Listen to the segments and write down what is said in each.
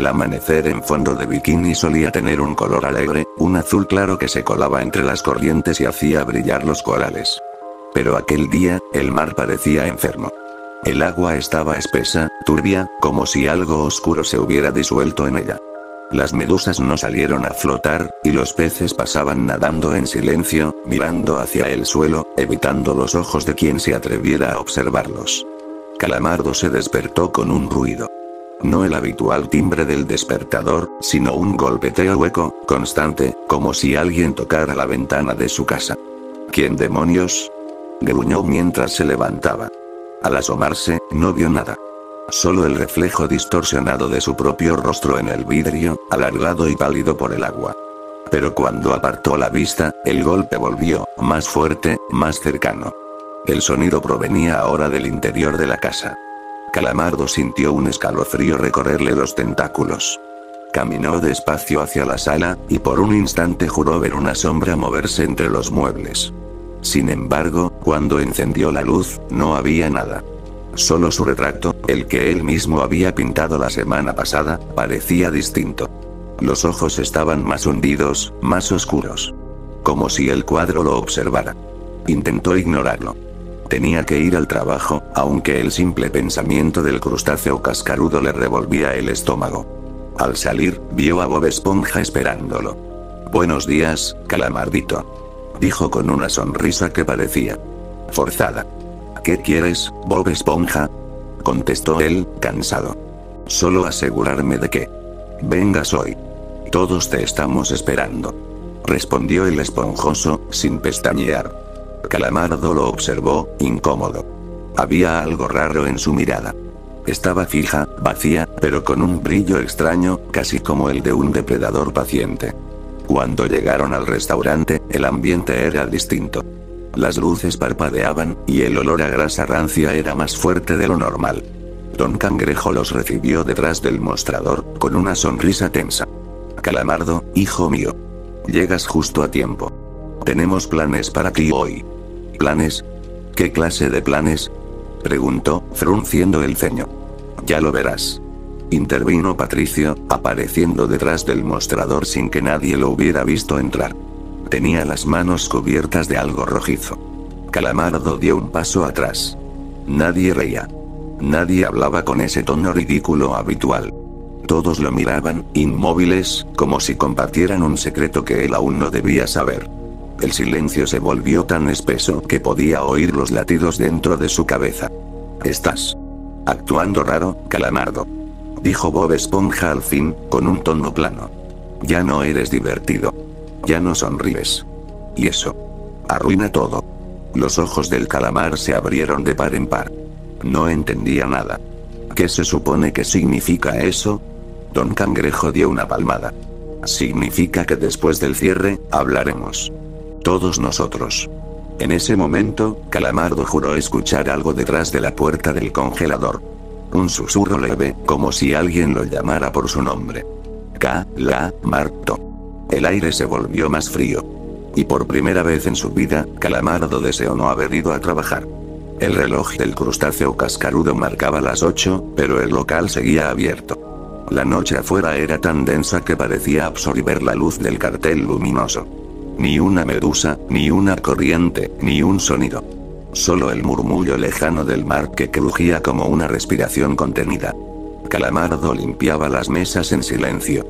El amanecer en fondo de bikini solía tener un color alegre, un azul claro que se colaba entre las corrientes y hacía brillar los corales. Pero aquel día, el mar parecía enfermo. El agua estaba espesa, turbia, como si algo oscuro se hubiera disuelto en ella. Las medusas no salieron a flotar, y los peces pasaban nadando en silencio, mirando hacia el suelo, evitando los ojos de quien se atreviera a observarlos. Calamardo se despertó con un ruido. No el habitual timbre del despertador, sino un golpeteo hueco, constante, como si alguien tocara la ventana de su casa. ¿Quién demonios? Gruñó mientras se levantaba. Al asomarse, no vio nada. Solo el reflejo distorsionado de su propio rostro en el vidrio, alargado y pálido por el agua. Pero cuando apartó la vista, el golpe volvió, más fuerte, más cercano. El sonido provenía ahora del interior de la casa. Calamardo sintió un escalofrío recorrerle los tentáculos. Caminó despacio hacia la sala, y por un instante juró ver una sombra moverse entre los muebles. Sin embargo, cuando encendió la luz, no había nada. Solo su retrato, el que él mismo había pintado la semana pasada, parecía distinto. Los ojos estaban más hundidos, más oscuros. Como si el cuadro lo observara. Intentó ignorarlo. Tenía que ir al trabajo, aunque el simple pensamiento del crustáceo cascarudo le revolvía el estómago. Al salir, vio a Bob Esponja esperándolo. «Buenos días, Calamardito», dijo con una sonrisa que parecía forzada. «¿Qué quieres, Bob Esponja?», contestó él, cansado. «Solo asegurarme de que vengas hoy. Todos te estamos esperando», respondió el esponjoso, sin pestañear. Calamardo lo observó, incómodo. Había algo raro en su mirada. Estaba fija, vacía, pero con un brillo extraño, casi como el de un depredador paciente. Cuando llegaron al restaurante, el ambiente era distinto. Las luces parpadeaban, y el olor a grasa rancia era más fuerte de lo normal. Don Cangrejo los recibió detrás del mostrador, con una sonrisa tensa. «Calamardo, hijo mío. Llegas justo a tiempo. Tenemos planes para ti hoy». «¿Planes? ¿Qué clase de planes?», preguntó, frunciendo el ceño. «Ya lo verás», intervino Patricio, apareciendo detrás del mostrador sin que nadie lo hubiera visto entrar. Tenía las manos cubiertas de algo rojizo. Calamardo dio un paso atrás. Nadie reía. Nadie hablaba con ese tono ridículo habitual. Todos lo miraban, inmóviles, como si compartieran un secreto que él aún no debía saber. El silencio se volvió tan espeso que podía oír los latidos dentro de su cabeza. «Estás actuando raro, Calamardo», dijo Bob Esponja al fin, con un tono plano. «Ya no eres divertido. Ya no sonríes. Y eso arruina todo». Los ojos del calamar se abrieron de par en par. No entendía nada. «¿Qué se supone que significa eso?». Don Cangrejo dio una palmada. «Significa que después del cierre, hablaremos. Todos nosotros». En ese momento, Calamardo juró escuchar algo detrás de la puerta del congelador. Un susurro leve, como si alguien lo llamara por su nombre. «Calamardo». El aire se volvió más frío. Y por primera vez en su vida, Calamardo deseó no haber ido a trabajar. El reloj del crustáceo cascarudo marcaba las 8, pero el local seguía abierto. La noche afuera era tan densa que parecía absorber la luz del cartel luminoso. Ni una medusa, ni una corriente, ni un sonido. Solo el murmullo lejano del mar que crujía como una respiración contenida. Calamardo limpiaba las mesas en silencio.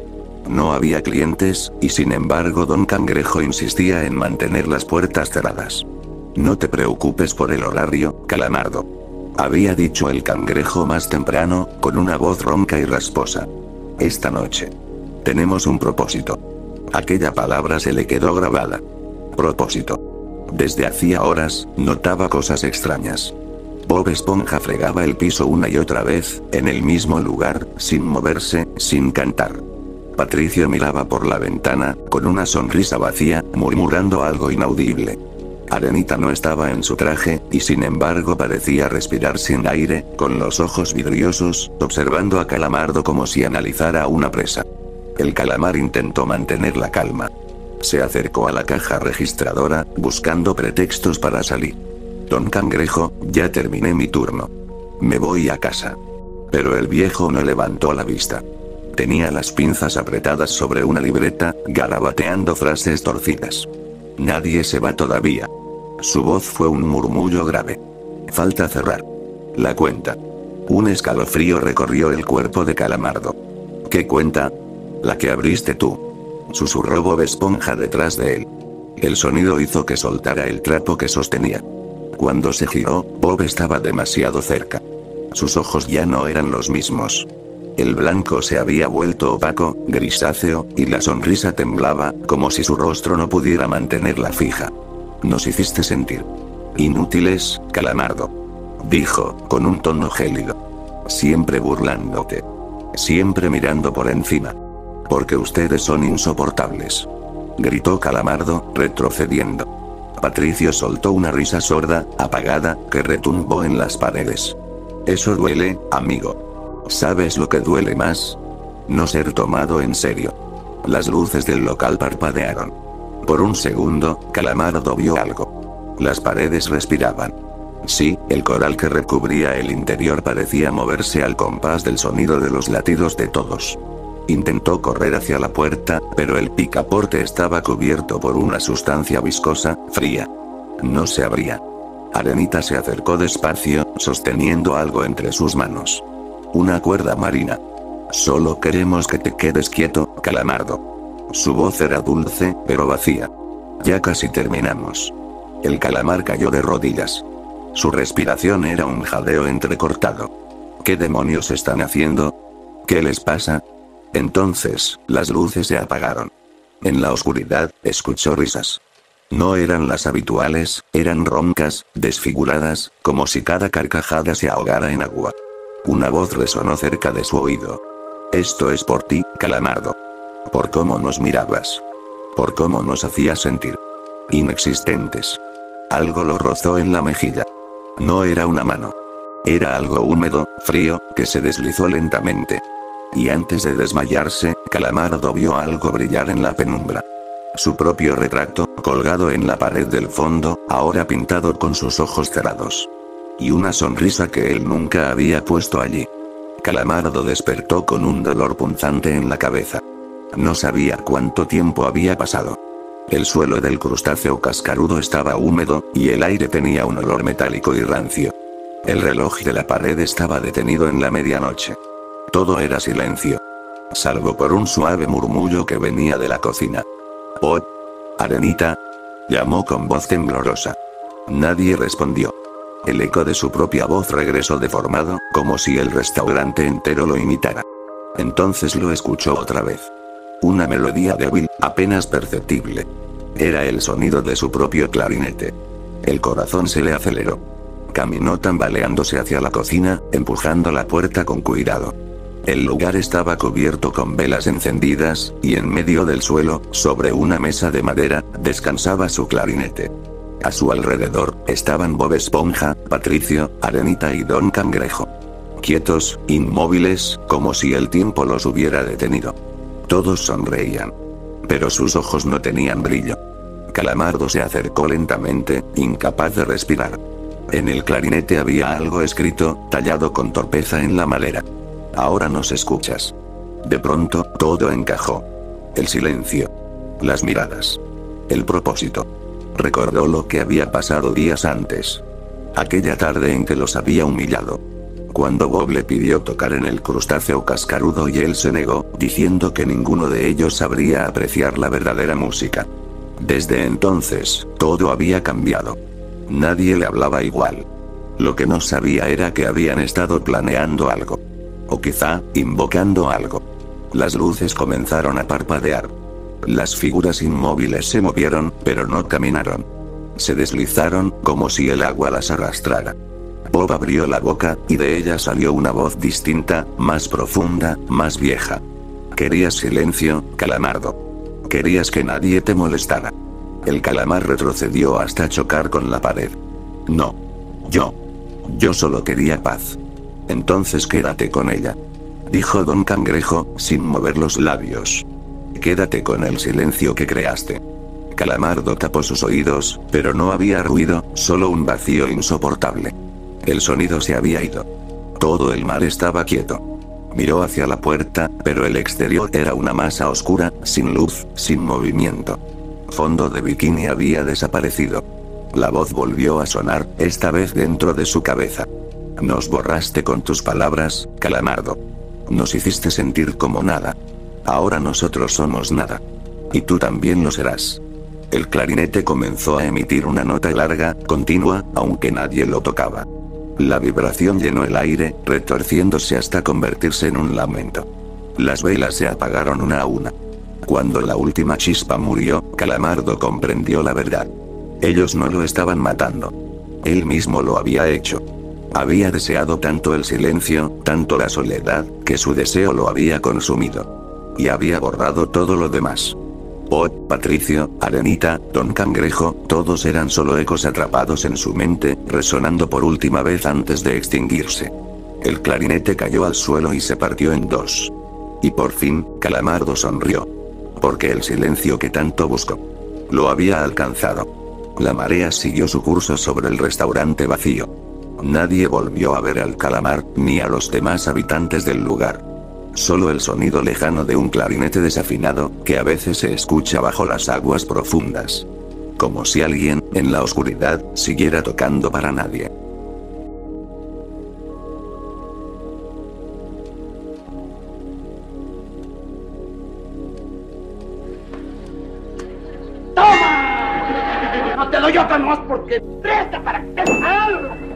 No había clientes, y sin embargo Don Cangrejo insistía en mantener las puertas cerradas. «No te preocupes por el horario, Calamardo», había dicho el cangrejo más temprano, con una voz ronca y rasposa. «Esta noche tenemos un propósito». Aquella palabra se le quedó grabada. Propósito. Desde hacía horas, notaba cosas extrañas. Bob Esponja fregaba el piso una y otra vez, en el mismo lugar, sin moverse, sin cantar. Patricio miraba por la ventana, con una sonrisa vacía, murmurando algo inaudible. Arenita no estaba en su traje, y sin embargo parecía respirar sin aire, con los ojos vidriosos, observando a Calamardo como si analizara a una presa. El calamar intentó mantener la calma. Se acercó a la caja registradora, buscando pretextos para salir. «Don Cangrejo, ya terminé mi turno. Me voy a casa». Pero el viejo no levantó la vista. Tenía las pinzas apretadas sobre una libreta, garabateando frases torcidas. Nadie se va todavía. Su voz fue un murmullo grave. Falta cerrar la cuenta. Un escalofrío recorrió el cuerpo de Calamardo. ¿Qué cuenta? La que abriste tú. Susurró Bob Esponja detrás de él. El sonido hizo que soltara el trapo que sostenía. Cuando se giró, Bob estaba demasiado cerca. Sus ojos ya no eran los mismos. El blanco se había vuelto opaco, grisáceo, y la sonrisa temblaba, como si su rostro no pudiera mantenerla fija. Nos hiciste sentir inútiles, Calamardo. Dijo, con un tono gélido. Siempre burlándote. Siempre mirando por encima. Porque ustedes son insoportables. Gritó Calamardo, retrocediendo. Patricio soltó una risa sorda, apagada, que retumbó en las paredes. Eso duele, amigo. ¿Sabes lo que duele más? No ser tomado en serio. Las luces del local parpadearon. Por un segundo, Calamardo vio algo. Las paredes respiraban. Sí, el coral que recubría el interior parecía moverse al compás del sonido de los latidos de todos. Intentó correr hacia la puerta, pero el picaporte estaba cubierto por una sustancia viscosa, fría. No se abría. Arenita se acercó despacio, sosteniendo algo entre sus manos. Una cuerda marina. Solo queremos que te quedes quieto, Calamardo. Su voz era dulce, pero vacía. Ya casi terminamos. El calamar cayó de rodillas. Su respiración era un jadeo entrecortado. ¿Qué demonios están haciendo? ¿Qué les pasa? Entonces, las luces se apagaron. En la oscuridad, escuchó risas. No eran las habituales, eran roncas, desfiguradas, como si cada carcajada se ahogara en agua. Una voz resonó cerca de su oído. Esto es por ti, Calamardo. Por cómo nos mirabas. Por cómo nos hacías sentir inexistentes. Algo lo rozó en la mejilla. No era una mano. Era algo húmedo, frío, que se deslizó lentamente. Y antes de desmayarse, Calamardo vio algo brillar en la penumbra. Su propio retrato, colgado en la pared del fondo, ahora pintado con sus ojos cerrados. Y una sonrisa que él nunca había puesto allí. Calamardo despertó con un dolor punzante en la cabeza. No sabía cuánto tiempo había pasado. El suelo del crustáceo cascarudo estaba húmedo, y el aire tenía un olor metálico y rancio. El reloj de la pared estaba detenido en la medianoche. Todo era silencio. Salvo por un suave murmullo que venía de la cocina. «Oh, Arenita», llamó con voz temblorosa. Nadie respondió. El eco de su propia voz regresó deformado, como si el restaurante entero lo imitara. Entonces lo escuchó otra vez. Una melodía débil, apenas perceptible. Era el sonido de su propio clarinete. El corazón se le aceleró. Caminó tambaleándose hacia la cocina, empujando la puerta con cuidado. El lugar estaba cubierto con velas encendidas, y en medio del suelo, sobre una mesa de madera, descansaba su clarinete. A su alrededor, estaban Bob Esponja, Patricio, Arenita y Don Cangrejo. Quietos, inmóviles, como si el tiempo los hubiera detenido. Todos sonreían. Pero sus ojos no tenían brillo. Calamardo se acercó lentamente, incapaz de respirar. En el clarinete había algo escrito, tallado con torpeza en la madera. Ahora nos escuchas. De pronto, todo encajó. El silencio. Las miradas. El propósito. Recordó lo que había pasado días antes. Aquella tarde en que los había humillado. Cuando Bob le pidió tocar en el crustáceo cascarudo y él se negó, diciendo que ninguno de ellos sabría apreciar la verdadera música. Desde entonces, todo había cambiado. Nadie le hablaba igual. Lo que no sabía era que habían estado planeando algo. O quizá, invocando algo. Las luces comenzaron a parpadear. Las figuras inmóviles se movieron, pero no caminaron. Se deslizaron, como si el agua las arrastrara. Bob abrió la boca, y de ella salió una voz distinta, más profunda, más vieja. Querías silencio, Calamardo. Querías que nadie te molestara. El calamar retrocedió hasta chocar con la pared. No. Yo solo quería paz. Entonces quédate con ella. Dijo Don Cangrejo, sin mover los labios. Quédate con el silencio que creaste. Calamardo tapó sus oídos, pero no había ruido, solo un vacío insoportable. El sonido se había ido. Todo el mar estaba quieto. Miró hacia la puerta, pero el exterior era una masa oscura, sin luz, sin movimiento. Fondo de Bikini había desaparecido. La voz volvió a sonar, esta vez dentro de su cabeza. Nos borraste con tus palabras, Calamardo. Nos hiciste sentir como nada. Ahora nosotros somos nada. Y tú también lo serás. El clarinete comenzó a emitir una nota larga, continua, aunque nadie lo tocaba. La vibración llenó el aire, retorciéndose hasta convertirse en un lamento. Las velas se apagaron una a una. Cuando la última chispa murió, Calamardo comprendió la verdad. Ellos no lo estaban matando. Él mismo lo había hecho. Había deseado tanto el silencio, tanto la soledad, que su deseo lo había consumido. Y había borrado todo lo demás. Patricio, Arenita, Don Cangrejo, todos eran solo ecos atrapados en su mente, resonando por última vez antes de extinguirse. El clarinete cayó al suelo y se partió en dos. Y por fin, Calamardo sonrió. Porque el silencio que tanto buscó lo había alcanzado. La marea siguió su curso sobre el restaurante vacío. Nadie volvió a ver al calamar, ni a los demás habitantes del lugar. Solo el sonido lejano de un clarinete desafinado, que a veces se escucha bajo las aguas profundas. Como si alguien, en la oscuridad, siguiera tocando para nadie. ¡Toma! No te doy otra más porque presta para que te salga.